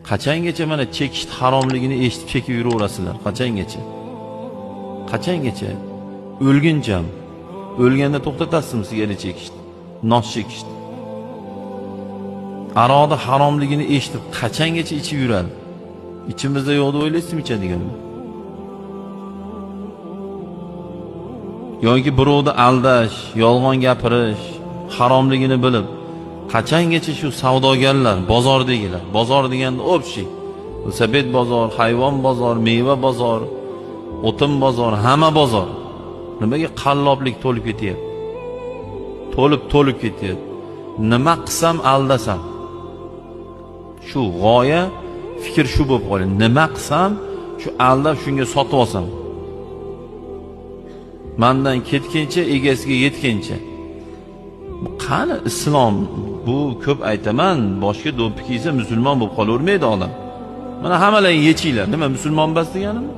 Qachongacha mana chekish haromligini eshitib chekib yuraverasizlar? Qachongacha? Qachongacha? O'lguncha. O'lganda to'xtatasizmi sigaret chekishni, nos chekishni? Aroqni haromligini eshitib qachongacha ichib yuradi? İçimizde yo'q deb o'ylaysizmi ichadiganmi? Yoki birovni aldash, yolg'on gapirish haromligini bilib, qachongacha shu savdogarlar, bozordagilar, bozor deganda общий, Sabet bozor, hayvon bozor, meva bozor, o'tin bozor, hamma bozor. Nimaga qalloblik to'lib ketyapti? To'lib ketyapti. Nima qilsam aldasam? Shu g'oya, fikr shu bo'lib qolgan. Nima qilsam, shu aldab shunga sotib olsam. Mendan ketguncha, egasiga yetguncha. Bu qani islom? Bu ko'p aytaman, boshga do'ppi kiysa musulmon bo'lib qolavermaydi odam. Mana hammalar yechinglar. Nima musulmon bas deganimi?